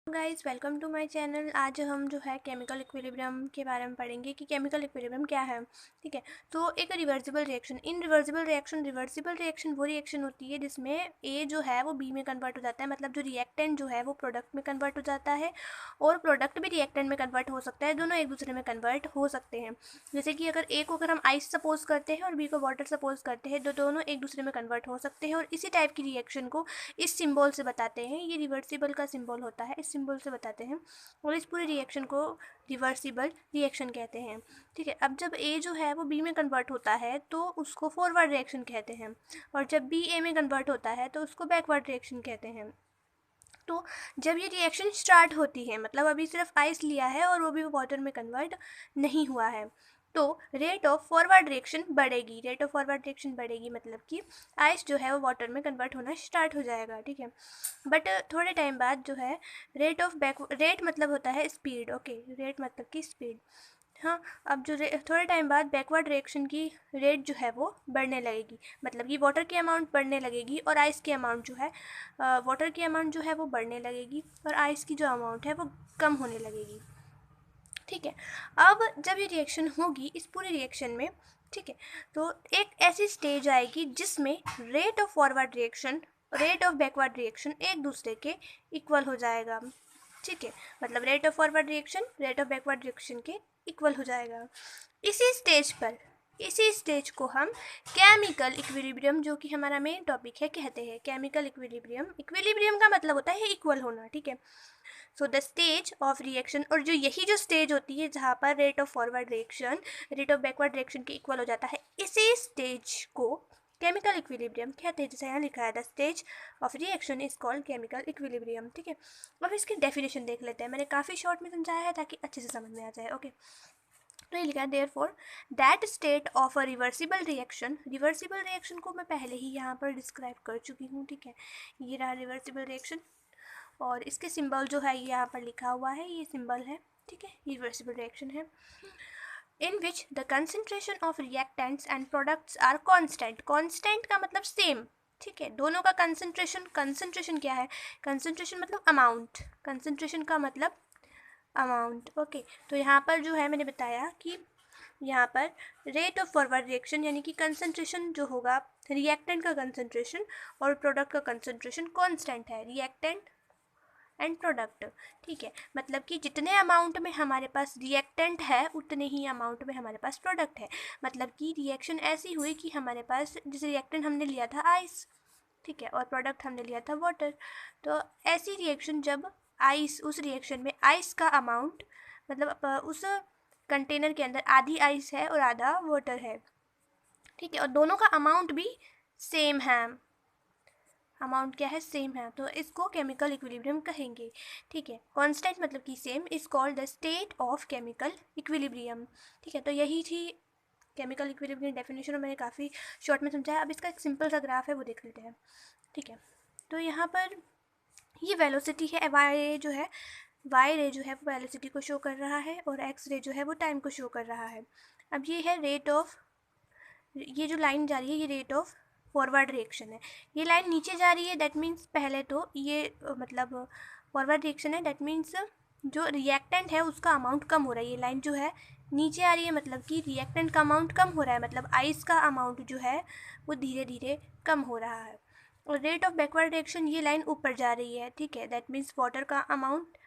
Guys welcome to my channel. आज हम जो है केमिकल इक्विलिब्रियम के बारे में पढ़ेंगे कि केमिकल इक्विलिब्रियम क्या है। ठीक है, तो एक रिवर्सिबल रिएक्शन, इन रिवर्सिबल रिएक्शन वो रिएक्शन होती है जिसमें ए जो है वो बी में कन्वर्ट हो जाता है। मतलब जो रिएक्टेंट जो है वो प्रोडक्ट में कन्वर्ट हो जाता है और प्रोडक्ट भी रिएक्टेंट में कन्वर्ट हो सकता है। दोनों एक दूसरे में कन्वर्ट हो सकते हैं। जैसे कि अगर हम आइस सपोज करते हैं और बी को वाटर सपोज करते हैं तो दोनों एक दूसरे में कन्वर्ट हो सकते हैं। और इसी टाइप की रिएक्शन को इस सिंबल से बताते हैं। ये रिवर्सिबल का सिंबल होता है, इस सिंबल से बताते हैं और इस पूरे रिएक्शन को रिवर्सिबल रिएक्शन कहते हैं। ठीक है, अब जब ए जो है वो बी में कन्वर्ट होता है तो उसको फॉरवर्ड रिएक्शन कहते हैं और जब बी ए में कन्वर्ट होता है तो उसको बैकवर्ड रिएक्शन कहते हैं। तो जब ये रिएक्शन स्टार्ट होती है, मतलब अभी सिर्फ आइस लिया है और वो भी वाटर में कन्वर्ट नहीं हुआ है, तो रेट ऑफ फॉरवर्ड रिएक्शन बढ़ेगी। मतलब कि आइस जो है वो वाटर में कन्वर्ट होना स्टार्ट हो जाएगा। ठीक है, बट थोड़े टाइम बाद जो है रेट मतलब होता है स्पीड। ओके, रेट मतलब कि स्पीड। हाँ, अब जो थोड़े टाइम बाद बैकवर्ड रिएक्शन की रेट जो है वो बढ़ने लगेगी। मतलब कि वाटर की अमाउंट बढ़ने लगेगी और आइस की अमाउंट जो है वाटर की अमाउंट जो है वो बढ़ने लगेगी और आइस की जो अमाउंट है वो कम होने लगेगी। ठीक है, अब जब ये रिएक्शन होगी इस पूरे रिएक्शन में, ठीक है, तो एक ऐसी स्टेज आएगी जिसमें rate of forward reaction, rate of backward reaction एक दूसरे के इक्वल हो जाएगा। ठीक है, मतलब rate of forward reaction rate of backward reaction के इक्वल हो जाएगा। इसी स्टेज को हम केमिकल इक्विलिब्रियम, जो कि हमारा मेन टॉपिक है, कहते हैं। केमिकल इक्विलिब्रियम का मतलब होता है इक्वल होना। ठीक है, so the stage of reaction, और यही जो स्टेज होती है जहाँ पर rate of forward reaction rate of backward reaction के इक्वल हो जाता है, इसी स्टेज को केमिकल इक्विलिब्रियम कहते हैं। जैसे यहाँ लिखा है the stage of reaction is called chemical equilibrium. ठीक है, अब इसकी डेफिनेशन देख लेते हैं। मैंने काफ़ी शॉर्ट में समझाया है ताकि अच्छे से समझ में आ जाए। ओके, तो ये लिखा है therefore that state of a reversible reaction को मैं पहले ही यहाँ पर डिस्क्राइब कर चुकी हूँ। ठीक है, ये रहा रिवर्सिबल रिएक्शन और इसके सिंबल जो है ये यहाँ पर लिखा हुआ है, ये सिंबल है। ठीक है, ये रिवर्सिबल रिएक्शन है in which the concentration of reactants and products are constant. Constant का मतलब सेम। ठीक है, दोनों का कंसंट्रेशन क्या है? कंसंट्रेशन मतलब अमाउंट, कंसंट्रेशन का मतलब अमाउंट। ओके, तो यहाँ पर जो है मैंने बताया कि यहाँ पर रेट ऑफ फॉरवर्ड रिएक्शन यानी कि कंसंट्रेशन जो होगा रिएक्टेंट का कंसंट्रेशन और प्रोडक्ट का कंसंट्रेशन कांस्टेंट है, रिएक्टेंट एंड प्रोडक्ट। ठीक है, मतलब कि जितने अमाउंट में हमारे पास रिएक्टेंट है उतने ही अमाउंट में हमारे पास प्रोडक्ट है। मतलब कि रिएक्शन ऐसी हुई कि हमारे पास जैसे रिएक्टेंट हमने लिया था आइस, ठीक है, और प्रोडक्ट हमने लिया था वाटर। तो ऐसी रिएक्शन जब आइस, उस रिएक्शन में आइस का अमाउंट, मतलब उस कंटेनर के अंदर आधी आइस है और आधा वाटर है। ठीक है, और दोनों का अमाउंट भी सेम है, अमाउंट क्या है? सेम है, तो इसको केमिकल इक्विलिब्रियम कहेंगे। ठीक है, कांस्टेंट मतलब कि same is called the state of chemical equilibrium. ठीक है, तो यही थी केमिकल इक्विलिब्रियम डेफिनेशन और मैंने काफ़ी शॉर्ट में समझाया। अब इसका एक सिंपल सा ग्राफ है वो देख लेते हैं। ठीक है, तो यहाँ पर ये वेलोसिटी है, वाई जो है, वाई रे जो है वो वेलोसिटी को शो कर रहा है और एक्स रे जो है वो टाइम को शो कर रहा है। अब ये है रेट ऑफ, ये जो लाइन जा रही है ये रेट ऑफ फॉरवर्ड रिएक्शन है। ये लाइन नीचे जा रही है, दैट मीन्स पहले तो ये मतलब फॉरवर्ड रिएक्शन है, दैट मीन्स जो रिएक्टेंट है उसका अमाउंट कम हो रहा है। ये लाइन जो है नीचे आ रही है, मतलब कि रिएक्टेंट का अमाउंट कम हो रहा है, मतलब आइस का अमाउंट जो है वो धीरे धीरे कम हो रहा है। और रेट ऑफ बैकवर्ड रिएक्शन, ये लाइन ऊपर जा रही है। ठीक है, दैट मीन्स वाटर का अमाउंट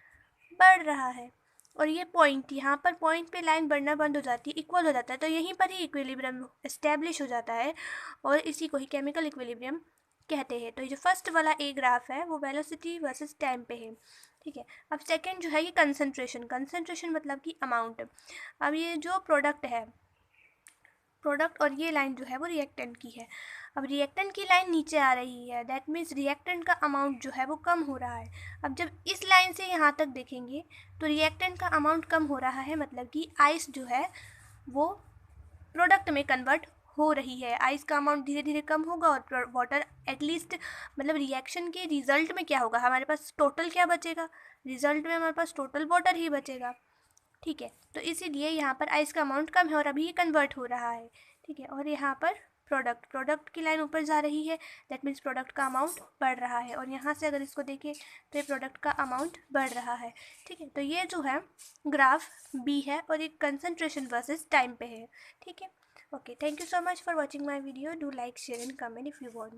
बढ़ रहा है। और ये पॉइंट, यहाँ पर पॉइंट पे लाइन बढ़ना बंद हो जाती है, इक्वल हो जाता है, तो यहीं पर ही इक्विलिब्रियम एस्टेब्लिश हो जाता है और इसी को ही केमिकल इक्विलिब्रियम कहते हैं। तो ये जो फर्स्ट वाला ए ग्राफ है वो वेलोसिटी वर्सेस टाइम पे है। ठीक है, अब सेकंड जो है ये कंसंट्रेशन मतलब कि अमाउंट। अब ये जो प्रोडक्ट है, प्रोडक्ट, और ये लाइन जो है वो रिएक्टेंट की है। अब रिएक्टेंट की लाइन नीचे आ रही है, दैट मीन्स रिएक्टेंट का अमाउंट जो है वो कम हो रहा है। अब जब इस लाइन से यहाँ तक देखेंगे तो रिएक्टेंट का अमाउंट कम हो रहा है, मतलब कि आइस जो है वो प्रोडक्ट में कन्वर्ट हो रही है। आइस का अमाउंट धीरे धीरे कम होगा और वाटर एटलीस्ट, मतलब रिएक्शन के रिजल्ट में क्या होगा, हमारे पास टोटल क्या बचेगा? रिजल्ट में हमारे पास टोटल वाटर ही बचेगा। ठीक है, तो इसीलिए यहाँ पर आइस का अमाउंट कम है और अभी ये कन्वर्ट हो रहा है। ठीक है, और यहाँ पर प्रोडक्ट की लाइन ऊपर जा रही है, दैट मीन्स प्रोडक्ट का अमाउंट बढ़ रहा है। और यहाँ से अगर इसको देखें तो ये प्रोडक्ट का अमाउंट बढ़ रहा है, ठीक है। तो ये जो है ग्राफ बी है और ये कंसंट्रेशन वर्सेस टाइम पे है, ठीक है। Okay, thank you so much for watching my video. Do like, share and comment if you want.